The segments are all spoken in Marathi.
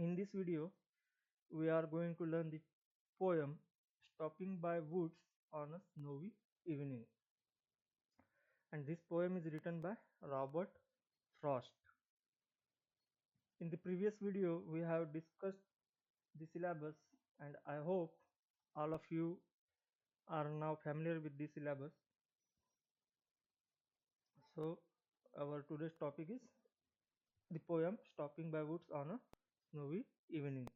In this video, we are going to learn the poem Stopping by Woods on a Snowy Evening. And this poem is written by Robert Frost. In the previous video, we have discussed the syllabus, and I hope all of you are now familiar with the syllabus. So, our today's topic is the poem Stopping by Woods on a Snowy Evening.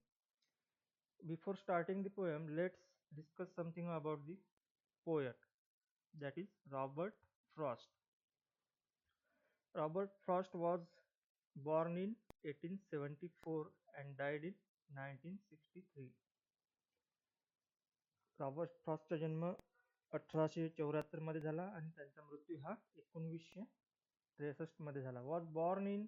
Before starting the poem, let's discuss something about the poet, that is Robert Frost. Robert Frost was born in 1874 and died in 1963. Robert फ्रॉस्टचा जन्म 1874 मध्ये झाला आणि त्यांचा मृत्यू हा 1963 मध्ये झाला. Was born in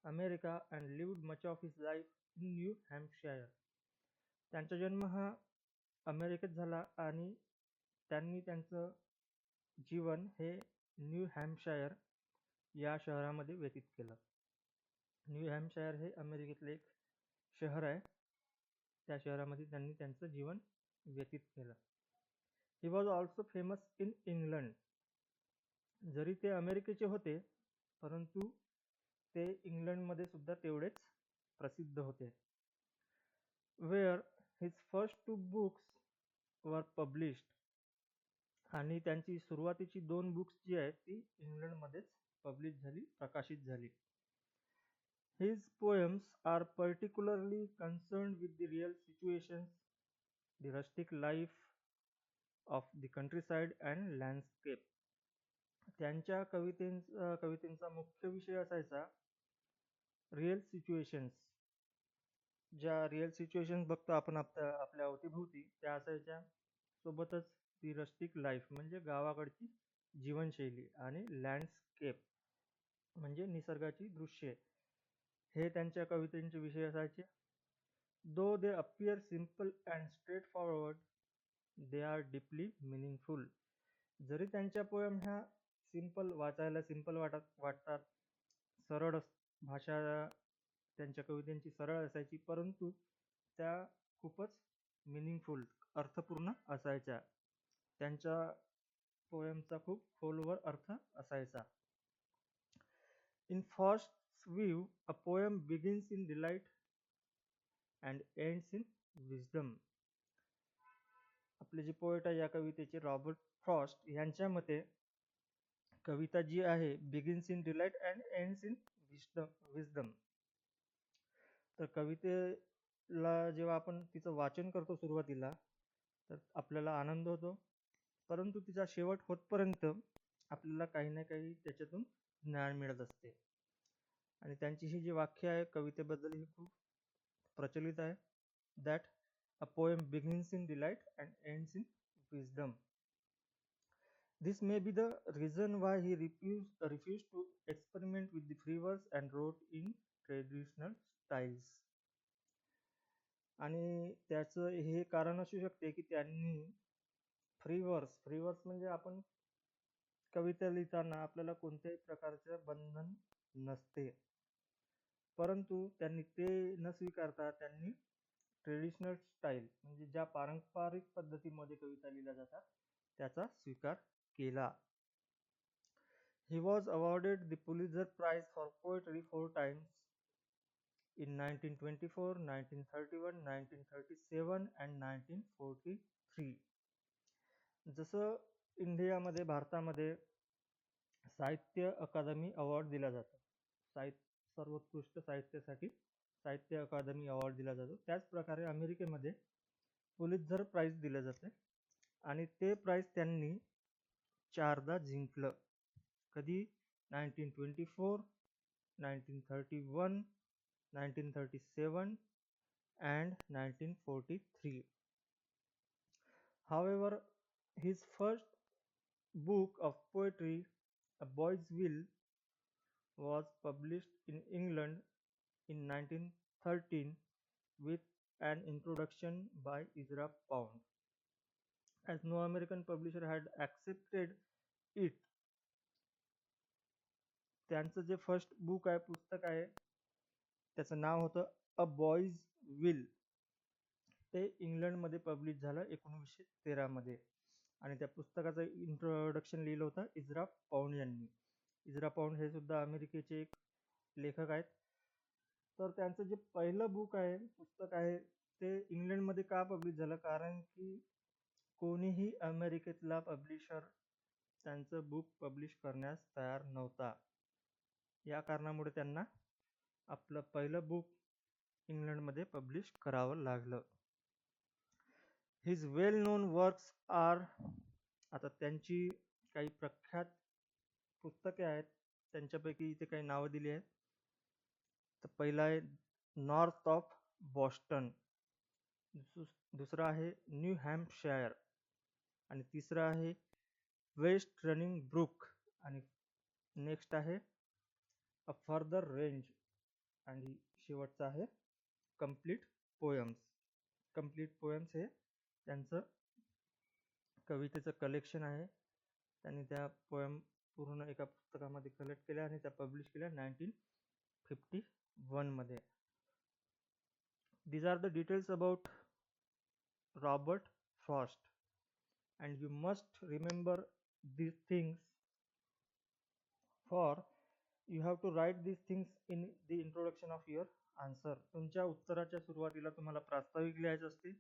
America and lived much of his life in new Hampshire. त्यांचा जन्म हा अमेरिकेत झाला आणि त्यांनी त्यांचं जीवन हे न्यू हॅम्पशायर या शहरामध्ये व्यतीत केलं. न्यू हॅम्पशायर हे अमेरिकेतले एक शहर आहे. त्या शहरामध्ये त्यांनी त्यांचं जीवन व्यतीत केलं. He was also famous in England. जरी ते अमेरिकेचे होते परंतु ते इंग्लंडमध्ये सुद्धा तेवढेच प्रसिद्ध होते. Wear his first 2 books were published. आणि त्यांची सुरुवातीची 2 बुक्स जी आहेत ती इंग्लंडमध्येच पब्लिश झाली, प्रकाशित झाली. His poems are particularly concerned with the real situations, the rustic life of the countryside and landscape. त्यांच्या कवितेचा मुख्य विषय असायचा रिअल सिच्युएशन्स. ज्या रिअल सिच्युएशन्स बघतो आपण आपल्या अवतीभोवती त्या असायच्या. सोबतच ती रस्टिक लाईफ म्हणजे गावाकडची जीवनशैली आणि लँडस्केप म्हणजे निसर्गाची दृश्ये हे त्यांच्या कवितेचे विषय असायचे. Though they appear simple and straightforward, they are deeply meaningful. जरी त्यांच्या पोएम ह्या वाचायला सिंपल वाटतात, सरळ भाषा त्यांच्या कवितेची सरळ असायची, परंतु त्या खूपच मिनिंगफुल अर्थपूर्ण असायच्या. त्यांच्या पोएमचा खूप खोलवर अर्थ असायचा. In first view a poem begins in delight and ends in wisdom. आपले जे पोएट आहे या कवितेचे रॉबर्ट फ्रॉस्ट यांच्या मते कविता जी आहे begins in delight and ends in wisdom. तर कवितेला जेव्हा आपण तिचं वाचन करतो सुरुवातीला तर आपल्याला आनंद होतो, परंतु तिचा शेवट होतपर्यंत आपल्याला काही ना काही त्याच्यातून ज्ञान मिळत असते. आणि त्यांची ही जी वाक्य आहे कवितेबद्दल ही खूप प्रचलित आहे. That a poem begins in delight and ends in wisdom. This may be the reason why he refused to experiment with the free verse and wrote in traditional styles. आणि त्याचं हे कारण असू शकते की त्यांनी फ्री वर्स म्हणजे आपण कविता लिहिताना आपल्याला कोणत्याही प्रकारचे बंधन नसते, परंतु त्यांनी ते न स्वीकारता त्यांनी ट्रेडिशनल स्टाईल म्हणजे ज्या पारंपरिक पद्धतीमध्ये कविता लिहिल्या जातात त्याचा स्वीकार केला. He was awarded the Pulitzer Prize for Poetry 4 times in 1924, 1931, 1937 and 1943. जसं इंडियामध्ये भारतामध्ये साहित्य अकादमी अवॉर्ड दिला जातो, सर्वोत्कृष्ट साहित्यासाठी साहित्य अकादमी अवॉर्ड दिला जातो, त्याच प्रकारे अमेरिकेमध्ये पुलित्झर प्राइज दिलं जाते. आणि ते प्राइज त्यांनी 4दा जिंकलं. कधी? 1924, 1931, 1937 and 1943. However, his first book of poetry, A Boy's Will, was published in England in 1913 with an introduction by Ezra Pound. As no American publisher had accepted it, त्यांचं जे फर्स्ट बुक आहे, पुस्तक आहे, त्याचं नाव होतं अ बॉईज विल ते इंग्लंडमध्ये पब्लिश झालं 1913 मध्ये. आणि त्या पुस्तकाचं इंट्रोडक्शन लिहिलं होतं इजरा पाउंड यांनी. इजरा पाउंड हे सुद्धा अमेरिकेचे एक लेखक आहेत. तर त्यांचं जे पहिलं बुक आहे, पुस्तक आहे, ते इंग्लंडमध्ये का पब्लिश झालं? कारण की कोणीही अमेरिकेतला पब्लिशर त्यांचं बुक पब्लिश करण्यास तयार नव्हता. या कारणामुळे त्यांना आपलं पहिलं बुक इंग्लंडमध्ये पब्लिश करावं लागलं. हिज वेल नोन वर्क्स आर, आता त्यांची काही प्रख्यात पुस्तके आहेत, त्यांच्यापैकी इथे काही नावं दिली आहेत. तर पहिला आहे नॉर्थ ऑफ बॉस्टन, दुसरा आहे न्यू हॅम्पशायर, आणि तिसरा आहे वेस्ट रनिंग ब्रुक, आणि नेक्स्ट आहे अ फर्दर रेंज, आणि शेवटचा आहे कम्प्लीट पोएम्स. कम्प्लीट पोएम्स हे त्यांचं कवितेचं कलेक्शन आहे. त्यांनी त्या पोएम पूर्ण एका पुस्तकामध्ये कलेक्ट केल्या आणि त्या पब्लिश केल्या 1951 मध्ये. These are the details about Robert Frost, and you must remember these things, for you have to write these things in the introduction of your answer. तुमच्या उत्तराच्या सुरुवातीला तुम्हाला प्रास्ताविक लिहायचं असते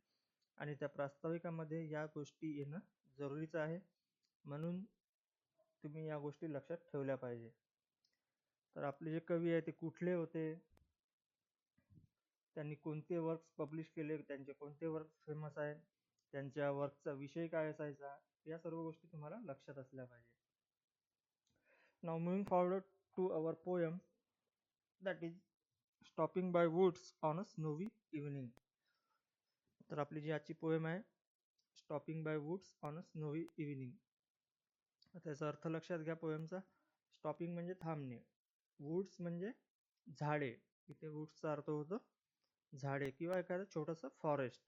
आणि त्या प्रास्ताविकामध्ये या गोष्टी येणं जरुरीचं आहे, म्हणून तुम्ही या गोष्टी लक्षात ठेवल्या पाहिजे. तर आपले जे कवी आहे ते कुठले होते, त्यांनी कोणते वर्क्स पब्लिश केले, त्यांचे कोणते वर्क्स फेमस आहेत, त्यांच्या वर्कचा विषय काय असायचा, या सर्व गोष्टी तुम्हाला लक्षात असल्या पाहिजे. Now moving forward to our poem, that is stopping by woods on a snowy evening. तर आपली जी आजची पोएम आहे stopping by woods on a snowy evening, त्याचा अर्थ लक्षात घ्या पोएमचा. स्टॉपिंग म्हणजे थांबणे, वुड्स म्हणजे झाडे, इथे वुड्सचा अर्थ होतो झाडे किंवा एखादं छोटंसं forest.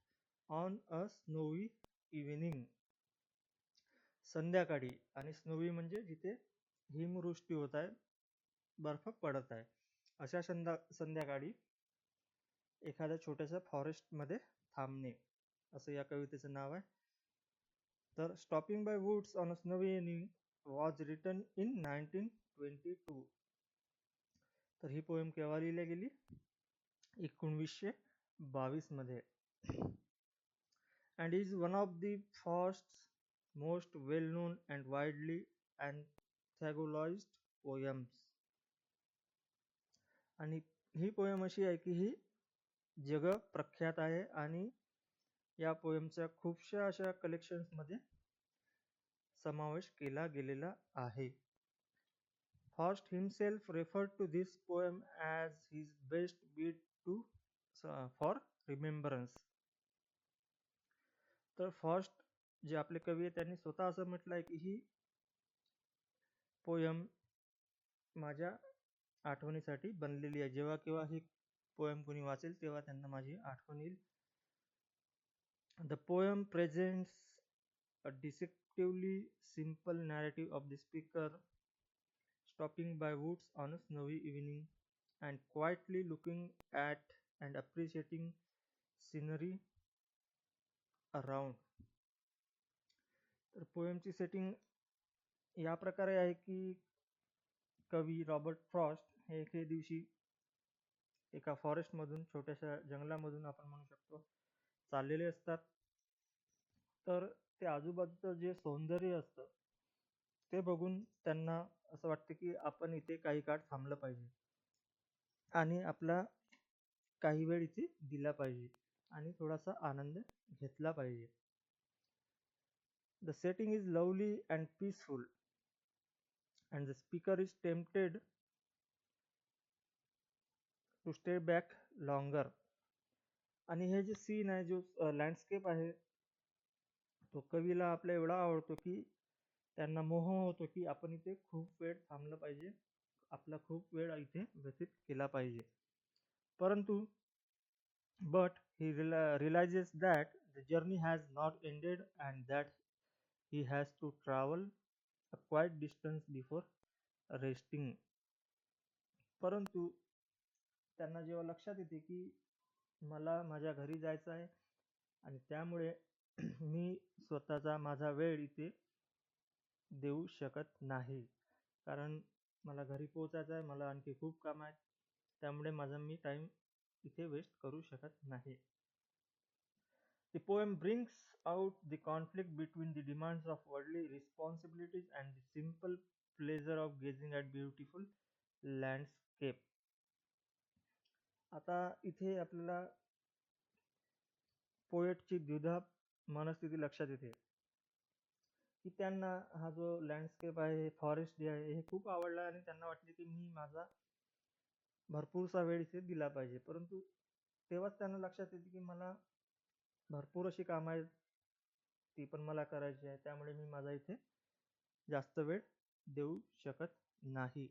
On a snowy evening संध्याकाळी, आणि स्नोवी म्हणजे जिथे हिमवृष्टी होत आहे, बर्फ पडत आहे, अशा संध्याकाळी एखाद्या छोट्याशा फॉरेस्टमध्ये थांबणे, असं या कवितेचं नाव आहे. तर stopping by woods on a snowy evening was written in 1922. तर ही पोएम केव्हा लिहिली गेली? 1922 मध्ये. and is one of the Frost's most well-known and widely anthologized poems. आणि ही पोएम अशी आहे की ही जग प्रख्यात आहे आणि या पोएमच्या खूपशा अशा कलेक्शन्स मध्ये समावेश केला गेलेला आहे. Frost himself referred to this poem as his best bid to for remembrance. तर फर्स्ट जे आपले कवी आहेत त्यांनी स्वतः असं म्हटलंय की ही पोयम माझ्या आठवणीसाठी बनलेली आहे, जेव्हा केव्हा ही पोयम कोणी वाचेल तेव्हा त्यांना माझी आठवण येईल. The poem presents a deceptively simple narrative of the speaker stopping by woods on a snowy evening and quietly looking at and appreciating scenery around. तर पोएमची सेटिंग या प्रकारे आहे की कवी रॉबर्ट फ्रॉस्ट हे एके दिवशी एका फॉरेस्टमधून, छोट्याशा जंगलामधून आपण म्हणू शकतो, चाललेले असतात. तर ते आजूबाजूचं जे सौंदर्य असतं ते बघून त्यांना असं वाटतं की आपण इथे काही काळ थांबलं पाहिजे आणि आपला काही वेळ इथे दिला पाहिजे आणि थोडासा आनंद घेतला पाहिजे. The setting is lovely and peaceful, and the speaker is tempted to stay back longer. आणि हे जे सीन आहे, जो लँडस्केप आहे, तो कवीला आपल्या एवढा आवडतो की त्यांना मोह होतो की आपण इथे खूप वेळ थांबलं पाहिजे, आपला खूप वेळ इथे व्यतीत केला पाहिजे. परंतु but he realizes that the journey has not ended and that he has to travel a quite distance before resting. परंतु त्यांना जेव्हा लक्षात येते की मला माझ्या घरी जायचं आहे आणि त्यामुळे मी स्वतःचा माझा वेळ इथे देऊ शकत नाही, कारण मला घरी पोहोचायचं आहे, मला आणखी खूप काम आहेत, त्यामुळे माझा मी टाइम इथे वेस्ट करू शकत नाही. The poem brings out the conflict between the demands of worldly responsibilities and the simple pleasure of gazing at beautiful landscape. आता इथे आपल्याला पोएटची द्विधा मनस्थिती लक्षात येते की त्यांना हा जो लँडस्केप आहे, फॉरेस्ट जे आहे, हे खूप आवडला आणि त्यांना वाटले की मी माझा भरपूरसा वेळ इथे दिला पाहिजे. परंतु तेव्हाच त्यांना लक्षात येते की मला भरपूर अशी कामं आहेत, ती पण मला करायची आहे, त्यामुळे मी माझा इथे जास्त वेळ देऊ शकत नाही.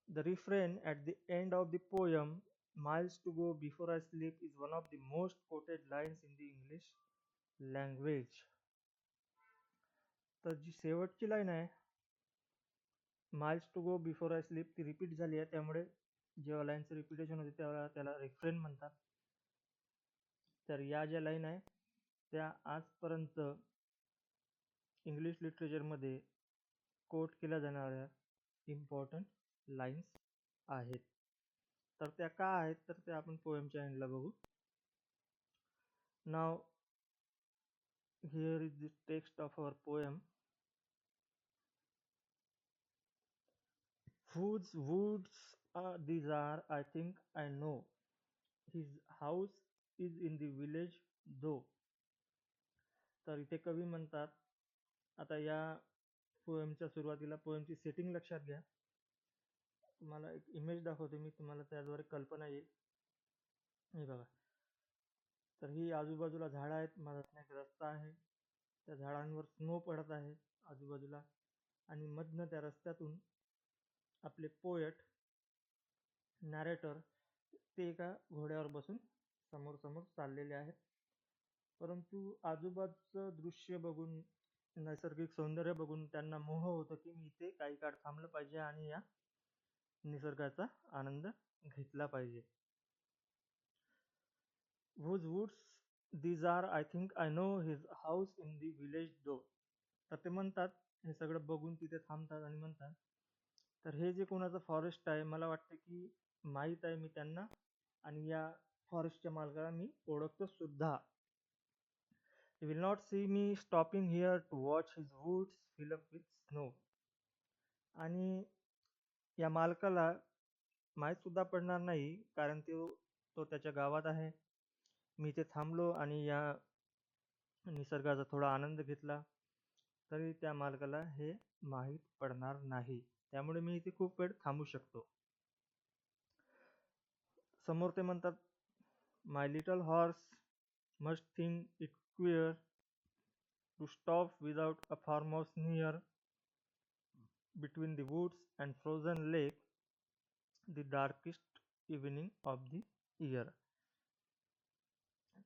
The refrain at the end of the poem, "Miles to go before I sleep," is one of the most quoted lines in the English language. तर जी शेवटची लाईन आहे, "miles to go before I sleep", ती रिपीट झाली आहे, त्यामुळे जेव्हा लाईनचं रिपिटेशन होते तेव्हा त्याला रिफ्रेन म्हणतात. तर या ज्या लाईन आहे त्या आजपर्यंत इंग्लिश लिटरेचरमध्ये कोट केल्या जाणाऱ्या इम्पॉर्टंट लाईन्स आहेत. तर त्या का आहेत, तर त्या आपण पोएमच्या एंडला बघू. Now here is the text of our poem. Whose woods these are, I think I know. His house is in the village though. तर इथे कवी म्हणतात, आता या पोएमच्या सुरुवातीला पोएमची सेटिंग लक्षात घ्या. तुम्हाला एक इमेज दाखवतो मी, तुम्हाला त्याद्वारे कल्पना येईल. हे बघा, तर ही आजूबाजूला झाडं आहेत, मधातून एक रस्ता आहे, त्या झाडांवर स्नो पडत आहे आजूबाजूला, आणि मधनं त्या रस्त्यातून आपले पोएट नॅरेटर ते एका घोड्यावर बसून समोर समोर चाललेले आहेत. परंतु आजूबाजूचं दृश्य बघून, नैसर्गिक सौंदर्य बघून त्यांना मोह होतो की मी इथे काही काळ थांबलं पाहिजे आणि या निसर्गाचा आनंद घेतला पाहिजे. Whose woods these are, I think I know, his house in the village though. तर ते म्हणतात, हे सगळं बघून तिथे थांबतात आणि म्हणतात, तर हे जे कोणाचं फॉरेस्ट आहे, मला वाटतं की माहीत आहे मी त्यांना, आणि या फॉरेस्टच्या मालकाला मी ओळखतो सुद्धा. He will not see me stopping here to watch his woods fill up with snow. आणि या मालकाला माहीत सुद्धा पडणार नाही, कारण तो त्याच्या गावात आहे. मी इथे थांबलो आणि या निसर्गाचा थोडा आनंद घेतला, तरी त्या मालकाला हे माहीत पडणार नाही. त्यामुळे मी इथे खूप वेळ थांबू शकतो. समोर ते म्हणतात, my little horse must think it queer to stop without a farmhouse near, between the woods and frozen lake, the darkest evening of the year.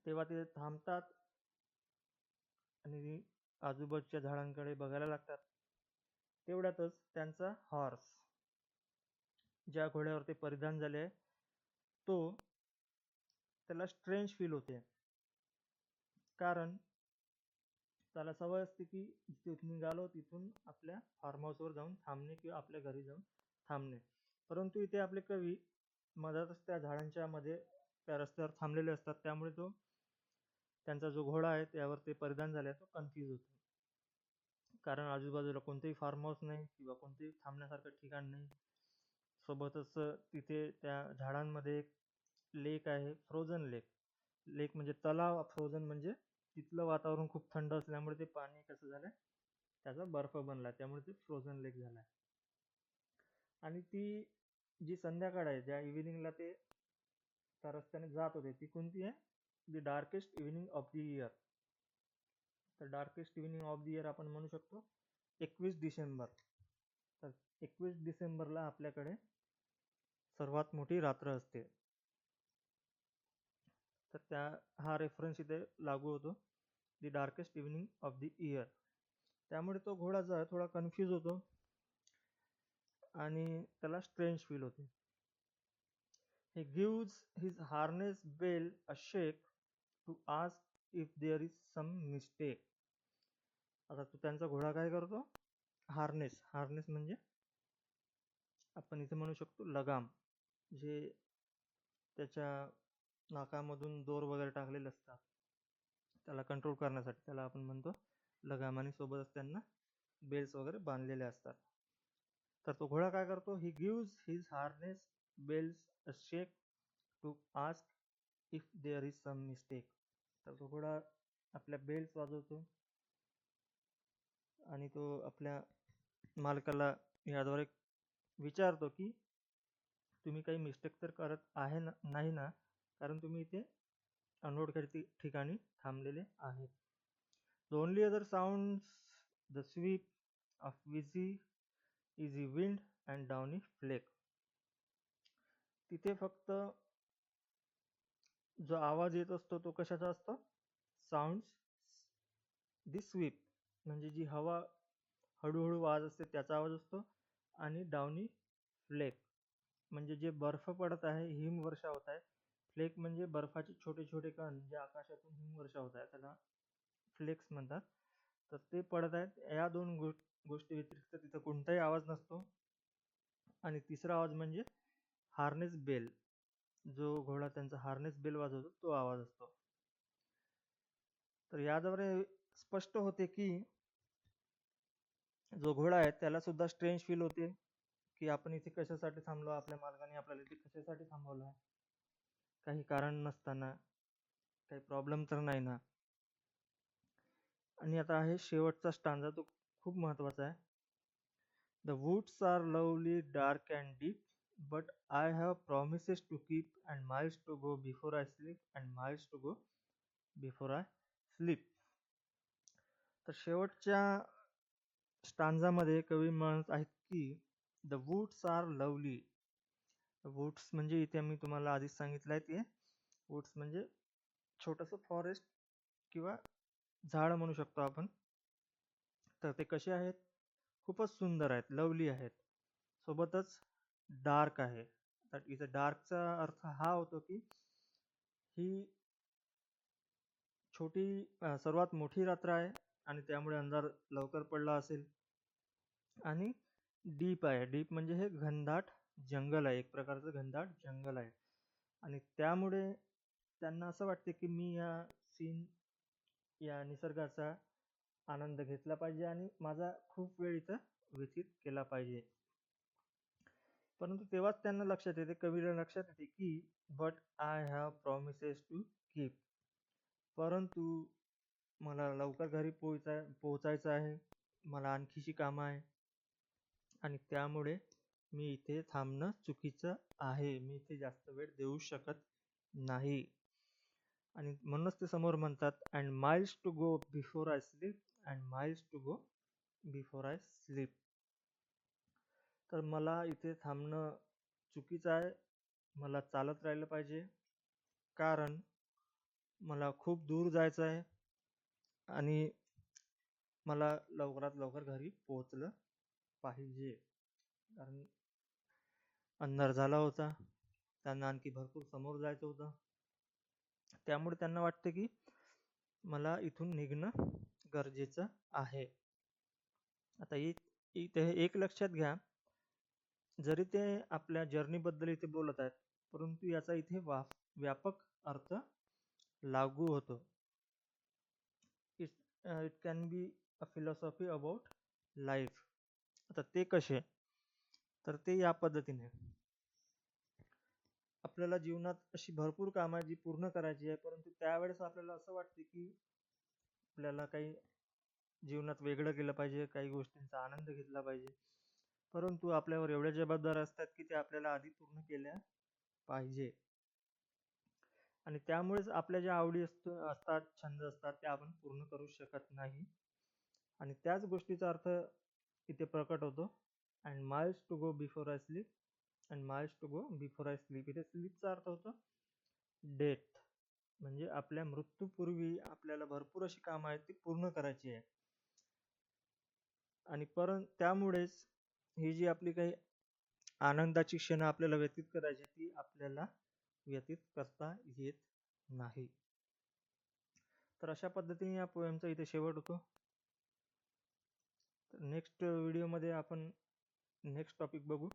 तेव्हा ते थांबतात आणि आजूबाजूच्या झाडांकडे बघायला लागतात. तेवढ्यातच त्यांचा हॉर्स, ज्या घोड्यावर ते परिधान झाले, त्याला स्ट्रेंज फील होते, कारण त्याला सवय असते की तिथून निघालो तिथून आपल्या फार्म हाऊसवर जाऊन थांबणे किंवा आपल्या घरी जाऊन थांबणे. परंतु इथे आपले कवी मधातच त्या झाडांच्या मध्ये त्या रस्त्यावर थांबलेले असतात, त्यामुळे त्यांचा जो घोडा आहे त्यावर ते परिधान झाले तो कन्फ्यूज होतो, कारण आजूबाजूला कोणतेही फार्म हाऊस नाही किंवा कोणतेही थांबण्यासारखं ठिकाण नाही. सोबतच तिथे त्या झाडांमध्ये एक लेक आहे, फ्रोझन लेक. लेक म्हणजे तलाव, फ्रोझन म्हणजे तिथलं वातावरण खूप थंड असल्यामुळे ते पाणी कसं झालंय, त्याचा बर्फ बनला, त्यामुळे ते फ्रोझन लेक झालाय. आणि ती जी संध्याकाळ आहे, ज्या इव्हिनिंगला ते त्या रस्त्याने जात होते, ती कोणती आहे, the darkest evening of the year. तर darkest evening of the year आपण म्हणू शकतो 21 डिसेंबर. तर 21 डिसेंबरला आपल्याकडे सर्वात मोठी रात्र असते. तर हा रेफरन्स इथे लागू होतो, the darkest evening of the year. त्यामुळे तो घोडा जो आहे थोडा कन्फ्यूज होतो आणि त्याला स्ट्रेंज फील होते. He gives his harness bell a shake to ask if there is some mistake. आता तो त्यांचा घोडा काय करतो? हार्नेस. हार्नेस म्हणजे आपण इथे म्हणू शकतो लगाम, जे त्याच्या नाकामधून दोर वगैरे टाकलेले असतात त्याला कंट्रोल करण्यासाठी, त्याला आपण म्हणतो लगाम. आणि सोबतच त्यांना बेल्स वगैरे बांधलेले असतात. तर तो घोडा काय करतो? He gives his harness bells a shake to ask if there is some mistake. तर तो घोडा आपल्या बेल्स वाजवतो आणि तो आपल्या मालकाला याद्वारे विचारतो की तुम्ही काही मिस्टेक तर करत आहे ना, नाही ना, कारण तुम्ही इथे अनलोड ठिकाणी थांबलेले आहेत. The only other sounds the sweep of easy wind and downy flake. तिथे फक्त जो आवाज येत असतो तो कशाचा असतो? साऊंड्स दी स्वीप, म्हणजे जी हवा हळूहळू वाज असते त्याचा आवाज असतो. आणि डाउनी फ्लेक म्हणजे जे बर्फ पडत आहे, हिमवर्षा होत आहे. फ्लेक म्हणजे बर्फाचे छोटे छोटे कण जे आकाशातून हिमवर्षा होत आहे, त्याला फ्लेक्स म्हणतात. तर ते पडत आहेत. या दोन गोष्टी व्यतिरिक्त तिथं कोणताही आवाज नसतो. आणि तिसरा आवाज म्हणजे हार्नेस बेल, जो घोडा त्यांचा हार्नेस बेल वाजवतो तो आवाज असतो. तर याद्वारे स्पष्ट होते की जो घोडा आहे त्याला सुद्धा स्ट्रेंज फील होते की आपण इथे कशासाठी थांबलो, आपल्या मालकाने आपल्याला इथे कशासाठी थांबवलं, काही कारण नसताना, काही प्रॉब्लेम तर नाही ना. आणि आता आहे शेवटचा स्टांजा, तो खूप महत्वाचा आहे. The woods are lovely, dark and deep, but I have promises to keep and miles to go before I sleep and miles to go before I sleep. तर शेवटच्या स्टांजामध्ये कवी म्हणत आहेत की the woods are lovely. Woods म्हणजे इथे मी तुम्हाला आधीच सांगितलं आहे, ते वूड्स म्हणजे छोटंसं फॉरेस्ट किंवा झाड म्हणू शकतो आपण. तर ते कसे आहेत? खूपच सुंदर आहेत, लवली आहेत, सोबतच डार्क आहे. तर इथं डार्कचा अर्थ हा होतो की ही छोटी सर्वात मोठी रात्र आहे आणि त्यामुळे अंधार लवकर पडला असेल. आणि डीप आहे. डीप म्हणजे हे घनदाट जंगल आहे, एक प्रकारचं घनदाट जंगल आहे. आणि त्यामुळे त्यांना असं वाटते की मी या निसर्गाचा आनंद घेतला पाहिजे आणि माझा खूप वेळ इथं व्यतीत केला पाहिजे. परंतु तेव्हाच त्यांना लक्षात येते, कवीला लक्षात येते की but I have promises to keep. परंतु मला लवकर घरी पोहोचायचं आहे, मला आणखीशी कामं आहे आणि त्यामुळे मी इथे थांबणं चुकीचं आहे, मी इथे जास्त वेळ देऊ शकत नाही. आणि म्हणूनच ते समोर म्हणतात and miles to go before I sleep and miles to go before I sleep. तर मला इथे थांबणं चुकीचं आहे, मला चालत राहिलं पाहिजे, कारण मला खूप दूर जायचं आहे आणि मला लवकरात लवकर घरी पोहोचलं पाहिजे. कारण अंधार झाला होता, त्यांना आणखी भरपूर समोर जायचं होतं. त्यामुळे त्यांना वाटतं की मला इथून निघणं गरजेचं आहे. आता इथे एक लक्षात घ्या, जरी ते आपल्या जर्नीबद्दल इथे बोलत आहेत, परंतु याचा इथे व्यापक अर्थ लागू होतो. It can be a philosophy about life. आता ते कसे? तर ते या पद्धतीने, आपल्याला जीवनात अशी भरपूर कामं आहेत जी पूर्ण करायची आहे, परंतु त्यावेळेस आपल्याला असं वाटते की आपल्याला काही जीवनात वेगळं केलं पाहिजे, काही गोष्टींचा आनंद घेतला पाहिजे, परंतु आपल्यावर एवढ्या जबाबदाऱ्या असतात की ते आपल्याला आधी पूर्ण केल्या पाहिजे. आणि त्यामुळेच आपल्या ज्या आवडी असतात, छंद असतात, त्या आपण पूर्ण करू शकत नाही. आणि त्याच गोष्टीचा अर्थ इथे प्रकट होतो, and miles to go before I sleep and miles to go before I sleep. इथे स्लीपचा अर्थ होतो डेथ, म्हणजे आपल्या मृत्यूपूर्वी आपल्याला भरपूर अशी कामं आहेत ती पूर्ण करायची आहे. आणि त्यामुळेच ही जी आपली काही आनंदाची क्षण आपल्याला व्यतीत करायची ती आपल्याला व्यतीत करता येत नाही. तर अशा पद्धतीने या पोएमचा इथे शेवट होतो. नेक्स्ट व्हिडिओमध्ये आपण नेक्स्ट टॉपिक बघू.